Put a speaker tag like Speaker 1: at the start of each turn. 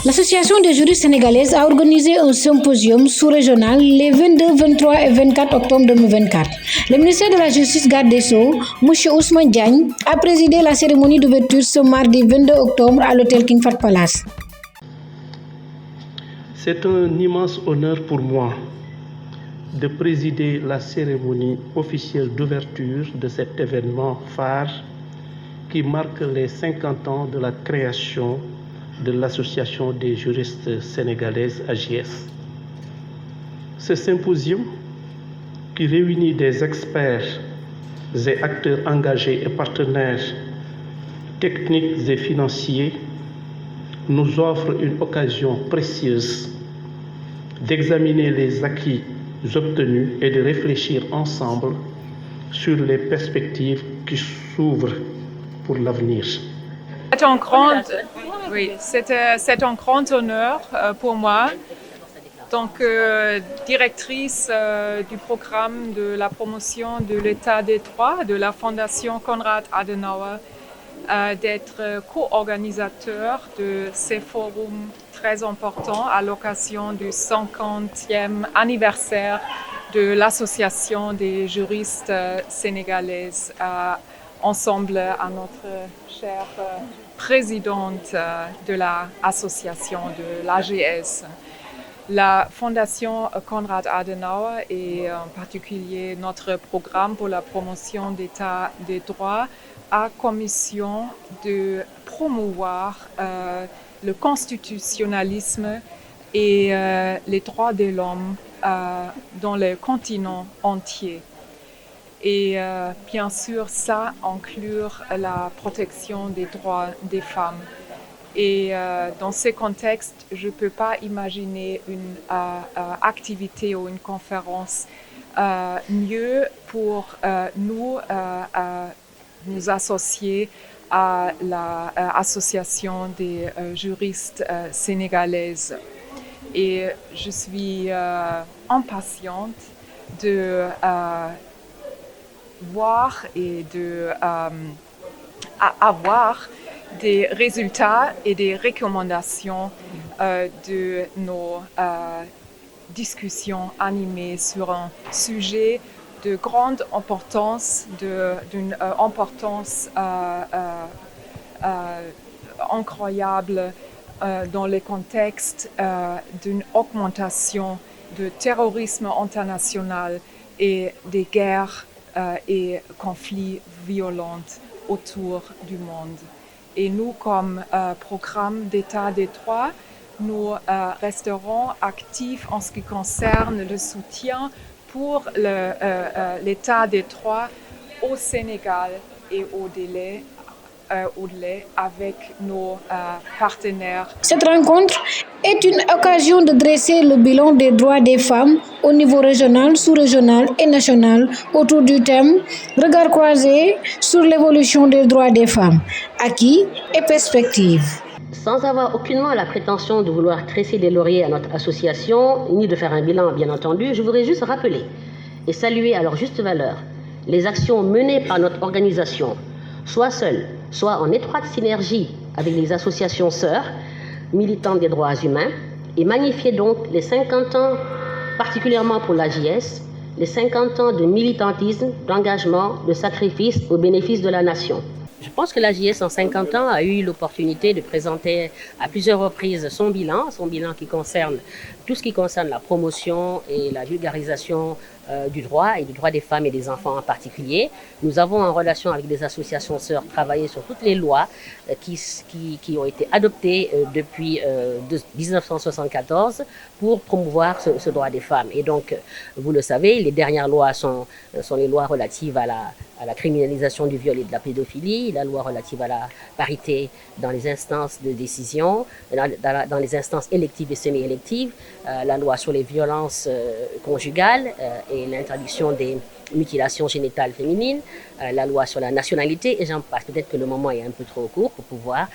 Speaker 1: L'Association des juristes sénégalaises a organisé un symposium sous-régional les 22, 23 et 24 octobre 2024. Le ministère de la Justice garde des Sceaux, M. Ousmane Diagne, a présidé la cérémonie d'ouverture ce mardi 22 octobre à l'hôtel King Fahd Palace.
Speaker 2: C'est un immense honneur pour moi de présider la cérémonie officielle d'ouverture de cet événement phare qui marque les 50 ans de la création de l'Association des juristes sénégalaises AJS. Ce symposium, qui réunit des experts et acteurs engagés et partenaires techniques et financiers, nous offre une occasion précieuse d'examiner les acquis obtenus et de réfléchir ensemble sur les perspectives qui s'ouvrent pour l'avenir.
Speaker 3: C'est un grand honneur pour moi, en tant que directrice du programme de la promotion de l'état des droits de la Fondation Konrad Adenauer, d'être co-organisateur de ces forums très importants à l'occasion du 50e anniversaire de l'Association des juristes sénégalaises, ensemble à notre chère présidente de l'association de l'AGS. La Fondation Konrad Adenauer et en particulier notre programme pour la promotion d'état des droits a commission de promouvoir le constitutionnalisme et les droits de l'homme dans le continent entier. Et bien sûr, ça inclut la protection des droits des femmes. Et dans ce contexte, je ne peux pas imaginer une activité ou une conférence mieux pour nous associer à l'Association des juristes sénégalaises. Et je suis impatiente de voir et de avoir des résultats et des recommandations de nos discussions animées sur un sujet de grande importance, d'une importance incroyable dans le contexte d'une augmentation du terrorisme international et des guerres et conflits violents autour du monde. Et nous, comme programme d'État des droits, nous resterons actifs en ce qui concerne le soutien pour l'État des droits au Sénégal et au-delà avec nos partenaires.
Speaker 1: Cette rencontre est une occasion de dresser le bilan des droits des femmes au niveau régional, sous-régional et national autour du thème « Regard croisé sur l'évolution des droits des femmes, acquis et perspectives ».
Speaker 4: Sans avoir aucunement la prétention de vouloir tresser des lauriers à notre association, ni de faire un bilan bien entendu, je voudrais juste rappeler et saluer à leur juste valeur les actions menées par notre organisation, soit seule, soit en étroite synergie avec les associations sœurs militantes des droits humains, et magnifier donc les 50 ans, particulièrement pour l'AJS, les 50 ans de militantisme, d'engagement, de sacrifice au bénéfice de la nation. Je pense que l'AJS en 50 ans a eu l'opportunité de présenter à plusieurs reprises son bilan qui concerne tout ce qui concerne la promotion et la vulgarisation du droit et du droit des femmes et des enfants en particulier. Nous avons en relation avec des associations sœurs travaillé sur toutes les lois qui ont été adoptées depuis 1974 pour promouvoir ce droit des femmes. Et donc, vous le savez, les dernières lois sont les lois relatives à la criminalisation du viol et de la pédophilie, la loi relative à la parité dans les instances de décision, dans les instances électives et semi-électives, la loi sur les violences conjugales et l'interdiction des mutilations génitales féminines, la loi sur la nationalité, et j'en passe. Peut-être que le moment est un peu trop court pour pouvoir